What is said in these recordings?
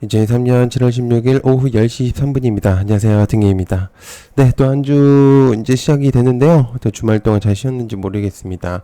2023년 7월 16일 오후 10시 13분입니다. 안녕하세요. 등혜입니다. 네, 또 한 주 이제 시작이 되는데요. 또 주말 동안 잘 쉬었는지 모르겠습니다.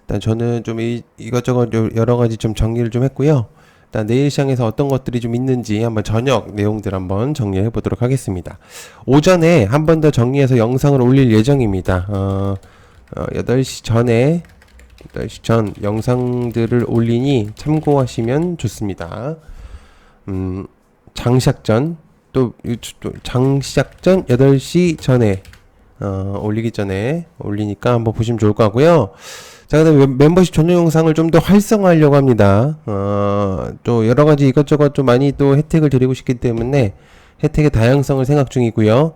일단 저는 좀 이것저것 여러 가지 좀 정리를 좀 했고요. 일단 내일 시장에서 어떤 것들이 좀 있는지 한번 저녁 내용들 한번 정리해 보도록 하겠습니다. 오전에 한 번 더 정리해서 영상을 올릴 예정입니다. 8시 전에 8시 전 영상들을 올리니 참고하시면 좋습니다. 장시작전 또 장시작전 8시 전에 올리기 전에 올리니까 한번 보시면 좋을 것 같고요. 자, 그다음에 멤버십 전용 영상을 좀 더 활성화하려고 합니다. 또 여러 가지 이것저것 좀 많이 또 혜택을 드리고 싶기 때문에 혜택의 다양성을 생각 중이고요.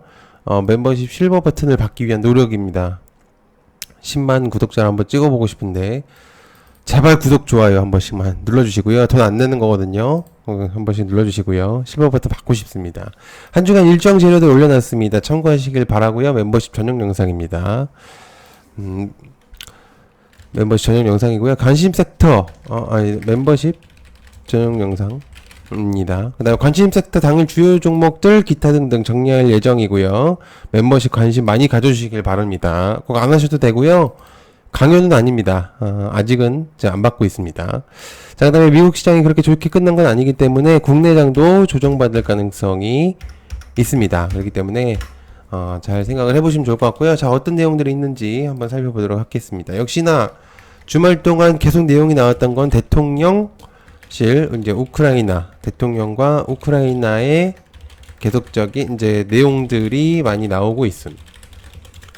멤버십 실버 버튼을 받기 위한 노력입니다. 10만 구독자를 한번 찍어보고 싶은데 제발 구독, 좋아요 한 번씩만 눌러주시고요. 돈 안 내는 거거든요. 한 번씩 눌러주시고요. 실버 버튼 받고 싶습니다. 한 주간 일정 재료들 올려놨습니다. 참고하시길 바라고요. membership 전용 영상입니다. 멤버십 전용 영상이고요. 관심 섹터, 멤버십 전용 영상입니다. 그 다음에 관심 섹터 당일 주요 종목들, 기타 등등 정리할 예정이고요. 멤버십 관심 많이 가져주시길 바랍니다. 꼭 안 하셔도 되고요. 강요는 아닙니다. 아직은 안 받고 있습니다. 자, 그 다음에 미국 시장이 그렇게 좋게 끝난 건 아니기 때문에 국내장도 조정받을 가능성이 있습니다. 그렇기 때문에 잘 생각을 해보시면 좋을 것 같고요. 자, 어떤 내용들이 있는지 한번 살펴보도록 하겠습니다. 역시나 주말 동안 계속 내용이 나왔던 건 대통령실, 이제 우크라이나, 대통령과 우크라이나의 계속적인 이제 내용들이 많이 나오고 있습니다.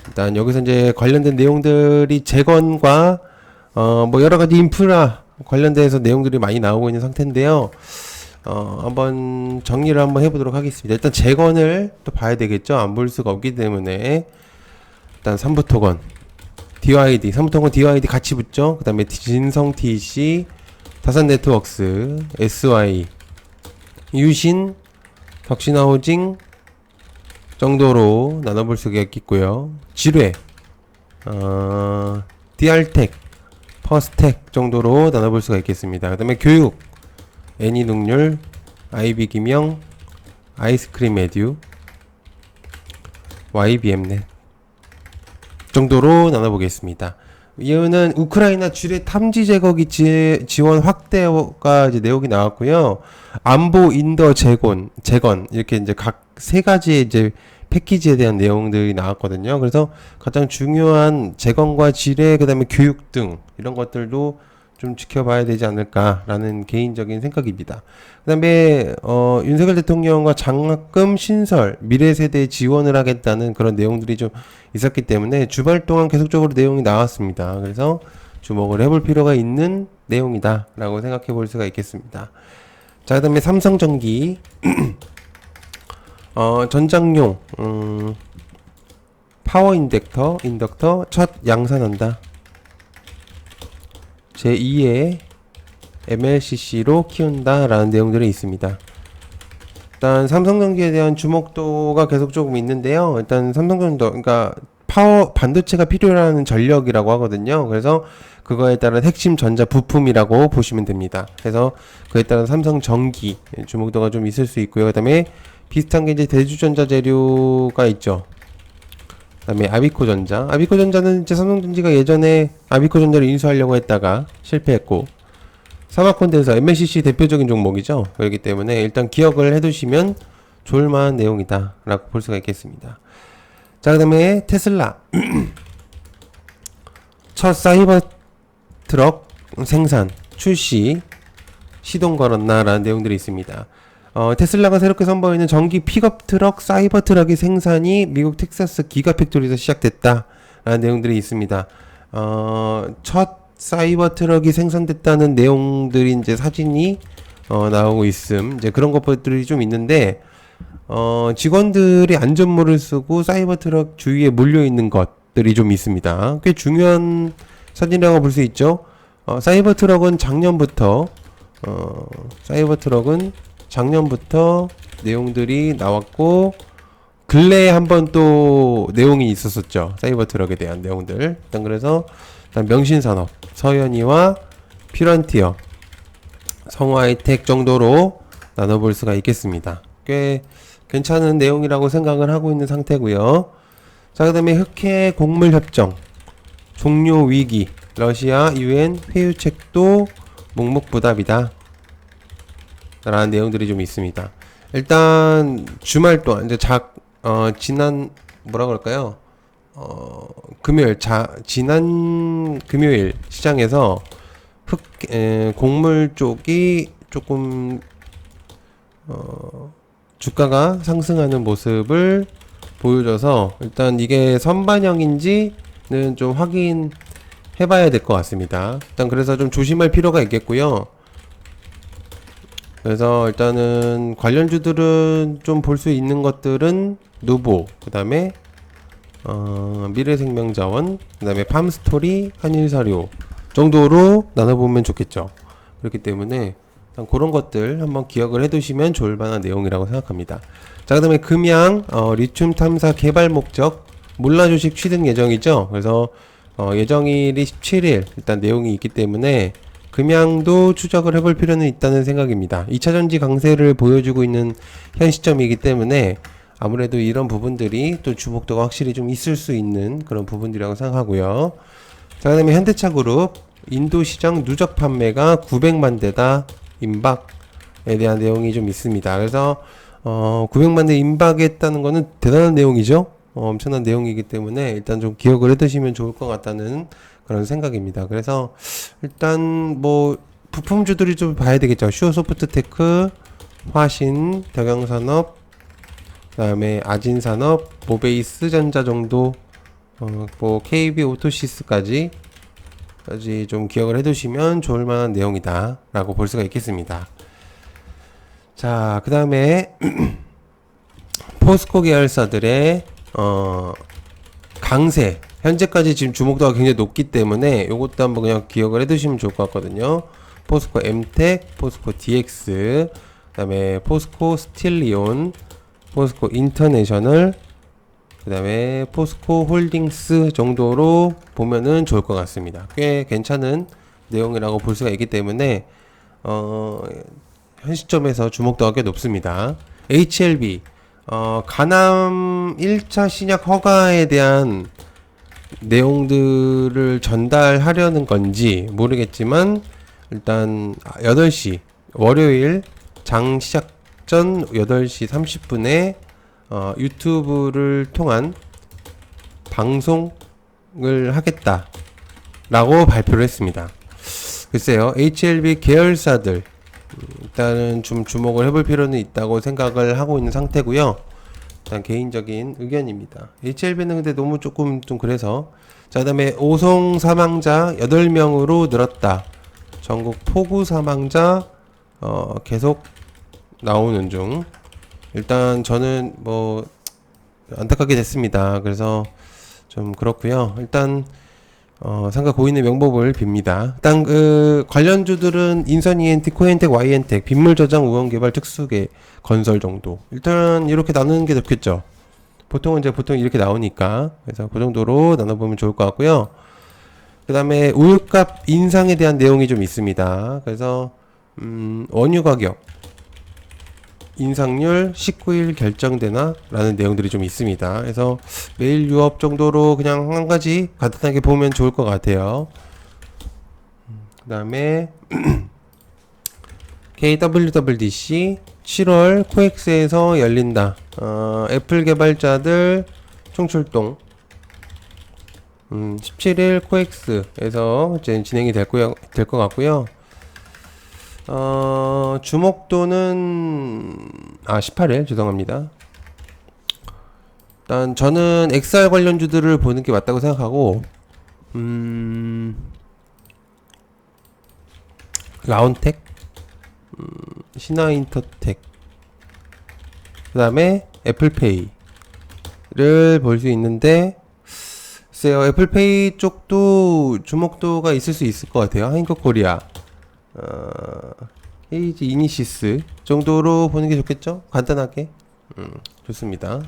일단 여기서 이제 관련된 내용들이 재건과 뭐 여러 가지 인프라 관련돼서 내용들이 많이 나오고 있는 상태인데요. 한번 정리를 한번 해보도록 하겠습니다. 일단 재건을 또 봐야 되겠죠. 안 볼 수가 없기 때문에 일단 삼부토건 DYD, 삼부토건 DYD 같이 붙죠. 그 다음에 진성 TC, 다산네트웍스, SY, 유신, 덕신하우징 정도로 나눠볼 수가 있겠고요. 지뢰, DR텍, 퍼스텍 정도로 나눠볼 수가 있겠습니다. 그 다음에 교육, 애니능률, IB기명, 아이스크림 에듀, YBM넷 정도로 나눠보겠습니다. 이유는 우크라이나 지뢰 탐지 제거기 지원 확대가 이제 내용이 나왔고요. 안보 인도 재건 이렇게 이제 각 세 가지의 이제 패키지에 대한 내용들이 나왔거든요. 그래서 가장 중요한 재건과 지뢰, 그 다음에 교육 등 이런 것들도 좀 지켜봐야 되지 않을까라는 개인적인 생각입니다. 그 다음에 윤석열 대통령과 장학금 신설, 미래 세대에 지원을 하겠다는 그런 내용들이 좀 있었기 때문에 주말 동안 계속적으로 내용이 나왔습니다. 그래서 주목을 해볼 필요가 있는 내용이다 라고 생각해 볼 수가 있겠습니다. 자, 그 다음에 삼성전기 전장용 파워 인덕터 첫 양산한다. 제2의 MLCC로 키운다 라는 내용들이 있습니다. 일단 삼성전기에 대한 주목도가 계속 조금 있는데요. 일단 삼성전도, 그러니까 파워 반도체가 필요한 전력이라고 하거든요. 그래서 그거에 따른 핵심 전자 부품이라고 보시면 됩니다. 그래서 그에 따른 삼성전기 주목도가 좀 있을 수 있고요. 그 다음에 비슷한 게 이제 대주전자 재료가 있죠. 그 다음에 아비코전자. 아비코전자는 이제 삼성전기가 예전에 아비코전자를 인수하려고 했다가 실패했고, 사마콘덴서 MLCC 대표적인 종목이죠. 그렇기 때문에 일단 기억을 해두시면 좋을만한 내용이다 라고 볼 수가 있겠습니다. 자, 그 다음에 테슬라 첫 사이버 트럭 생산 출시 시동 걸었나 라는 내용들이 있습니다. 테슬라가 새롭게 선보이는 전기 픽업 트럭 사이버 트럭의 생산이 미국 텍사스 기가 팩토리에서 시작됐다 라는 내용들이 있습니다. 첫 사이버 트럭이 생산됐다는 내용들이 이제 사진이 나오고 있음. 이제 그런 것들이 좀 있는데 직원들이 안전모를 쓰고 사이버 트럭 주위에 몰려 있는 것들이 좀 있습니다. 꽤 중요한 사진이라고 볼 수 있죠. 사이버 트럭은 작년부터 내용들이 나왔고, 근래에 한번 또 내용이 있었었죠. 사이버 트럭에 대한 내용들. 일단 그래서 일단 명신산업, 서현이와 피런티어, 성화이텍 정도로 나눠볼 수가 있겠습니다. 꽤 괜찮은 내용이라고 생각을 하고 있는 상태고요. 자, 그 다음에 흑해 곡물협정 종료 위기, 러시아 UN 회유책도 묵묵부답이다 라는 내용들이 좀 있습니다. 일단 주말 동안 이제 지난 뭐라 그럴까요? 지난 금요일 시장에서 곡물 쪽이 조금 주가가 상승하는 모습을 보여줘서 일단 이게 선반영인지는 좀 확인해 봐야 될 것 같습니다. 일단 그래서 좀 조심할 필요가 있겠고요. 그래서 일단은 관련주들은 좀 볼 수 있는 것들은 누보, 그 다음에 미래생명자원, 그 다음에 팜스토리, 한일사료 정도로 나눠보면 좋겠죠. 그렇기 때문에 일단 그런 것들 한번 기억을 해두시면 좋을 만한 내용이라고 생각합니다. 자, 그 다음에 금양 리튬 탐사 개발 목적 몰라 주식 취득 예정이죠. 그래서 예정일이 17일 일단 내용이 있기 때문에 금양도 추적을 해볼 필요는 있다는 생각입니다. 2차전지 강세를 보여주고 있는 현 시점이기 때문에 아무래도 이런 부분들이 또 주목도가 확실히 좀 있을 수 있는 그런 부분들이라고 생각하고요. 자, 그 다음에 현대차그룹 인도시장 누적 판매가 900만 대다 임박에 대한 내용이 좀 있습니다. 그래서 900만 대 임박했다는 거는 대단한 내용이죠. 엄청난 내용이기 때문에 일단 좀 기억을 해두시면 좋을 것 같다는 그런 생각입니다. 그래서 일단 뭐 부품주들이 좀 봐야 되겠죠. 슈어소프트테크, 화신, 덕영산업, 그 다음에 아진산업, 모베이스전자 정도, 뭐 KB오토시스까지 좀 기억을 해두시면 좋을 만한 내용이다 라고 볼 수가 있겠습니다. 자, 그 다음에 포스코 계열사들의 강세, 현재까지 지금 주목도가 굉장히 높기 때문에 요것도 한번 그냥 기억을 해두시면 좋을 것 같거든요. 포스코 엠텍, 포스코 DX, 그 다음에 포스코 스틸리온, 포스코 인터내셔널, 그 다음에 포스코 홀딩스 정도로 보면은 좋을 것 같습니다. 꽤 괜찮은 내용이라고 볼 수가 있기 때문에 현 시점에서 주목도가 꽤 높습니다. HLB 가남 1차 신약 허가에 대한 내용들을 전달하려는 건지 모르겠지만 일단 8시 월요일 장 시작 전 8시 30분에 유튜브를 통한 방송을 하겠다 라고 발표를 했습니다. 글쎄요, HLB 계열사들 일단은 좀 주목을 해볼 필요는 있다고 생각을 하고 있는 상태고요. 일단 개인적인 의견입니다. HLB는 근데 너무 조금 좀 그래서. 자, 그 다음에 오송 사망자 8명으로 늘었다. 전국 폭우 사망자 계속 나오는 중. 일단 저는 뭐 안타깝게 됐습니다. 그래서 좀 그렇고요. 일단 상가 고인의 명복을 빕니다. 일단 그 관련주들은 인선 ENT, 코엔텍, Y엔텍, 빗물 저장, 우원 개발, 특수계, 건설 정도. 일단 이렇게 나누는 게 좋겠죠. 보통 이렇게 나오니까. 그래서 그 정도로 나눠보면 좋을 것 같고요. 그 다음에 우유값 인상에 대한 내용이 좀 있습니다. 그래서 원유 가격 인상률 19일 결정되나? 라는 내용들이 좀 있습니다. 그래서 매일 유업 정도로 그냥 한 가지 간단하게 보면 좋을 것 같아요. 그 다음에 KWWDC 7월 코엑스에서 열린다. 애플 개발자들 총출동. 17일 코엑스에서 이제 진행이 될 것 같고요. 주목도는 18일 죄송합니다. 일단 저는 XR 관련주들을 보는 게 맞다고 생각하고 라운텍, 신화인터텍, 그 다음에 애플페이를 볼 수 있는데 글쎄요, 애플페이 쪽도 주목도가 있을 수 있을 것 같아요. 한인커코리아, 헤이지 이니시스 정도로 보는 게 좋겠죠? 간단하게. 좋습니다.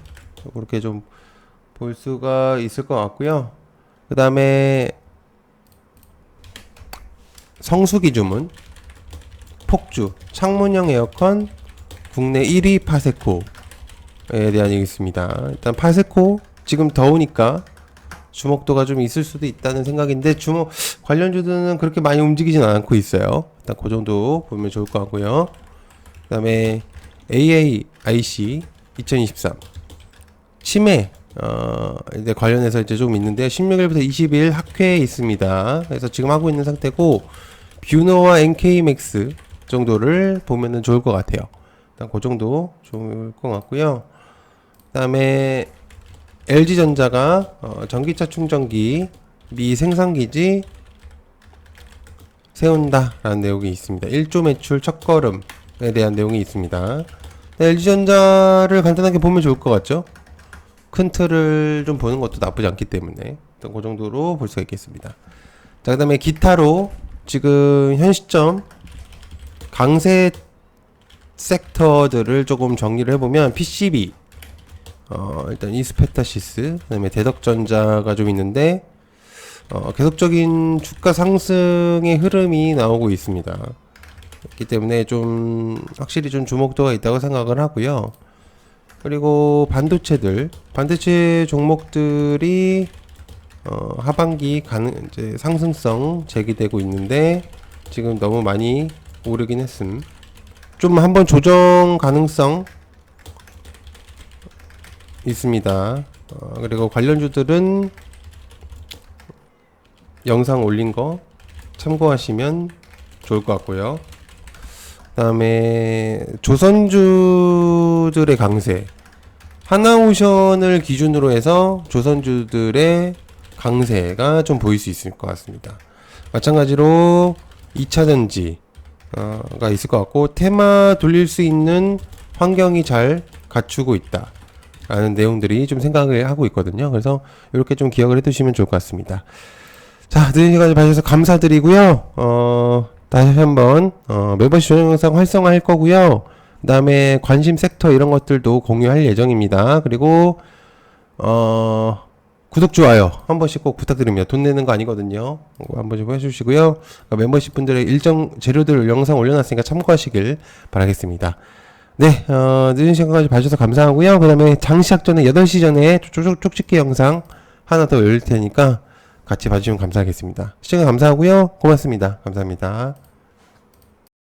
그렇게 좀 볼 수가 있을 것 같고요. 그 다음에 성수기 주문, 폭주, 창문형 에어컨, 국내 1위 파세코에 대한 얘기 있습니다. 일단 파세코 지금 더우니까 주목도가 좀 있을 수도 있다는 생각인데 관련주들은 그렇게 많이 움직이진 않고 있어요. 일단 그 정도 보면 좋을 것 같고요. 그 다음에 AAIC 2023 치매 이제 관련해서 이제 좀 있는데 16일부터 20일 학회에 있습니다. 그래서 지금 하고 있는 상태고 뷰너와 NK맥스 정도를 보면은 좋을 것 같아요. 일단 그 정도 좋을 것 같고요. 그 다음에 LG전자가 전기차 충전기 미 생산기지 세운다라는 내용이 있습니다. 1조 매출 첫걸음에 대한 내용이 있습니다. LG전자를 간단하게 보면 좋을 것 같죠? 큰 틀을 좀 보는 것도 나쁘지 않기 때문에 일단 그 정도로 볼 수가 있겠습니다. 자, 그 다음에 기타로 지금 현 시점 강세 섹터들을 조금 정리를 해보면 PCB 일단 이스페타시스 그다음에 대덕전자가 좀 있는데 계속적인 주가 상승의 흐름이 나오고 있습니다. 그렇기 때문에 좀 확실히 좀 주목도가 있다고 생각을 하고요. 그리고 반도체 종목들이 하반기 이제 상승성 제기되고 있는데 지금 너무 많이 오르긴 했음. 좀 한번 조정 가능성 있습니다. 그리고 관련주들은 영상 올린 거 참고하시면 좋을 것 같고요. 그 다음에 조선주들의 강세 하나오션을 기준으로 해서 조선주들의 강세가 좀 보일 수 있을 것 같습니다. 마찬가지로 2차전지가 있을 것 같고 테마 돌릴 수 있는 환경이 잘 갖추고 있다 라는 내용들이 좀 생각을 하고 있거든요. 그래서 이렇게 좀 기억을 해두시면 좋을 것 같습니다. 자, 늦은 시간까지 봐주셔서 감사드리고요. 다시 한번 멤버십 전용 영상 활성화할 거고요. 그 다음에 관심 섹터 이런 것들도 공유할 예정입니다. 그리고 구독, 좋아요 한 번씩 꼭 부탁드립니다. 돈 내는 거 아니거든요. 한 번씩 해주시고요. 멤버십 분들의 일정 재료들 영상 올려놨으니까 참고하시길 바라겠습니다. 네, 늦은 시간까지 봐주셔서 감사하고요. 그 다음에 장시작 전에 8시 전에 쪽집게 영상 하나 더 올릴 테니까 같이 봐주시면 감사하겠습니다. 시청해 감사하고요. 고맙습니다. 감사합니다.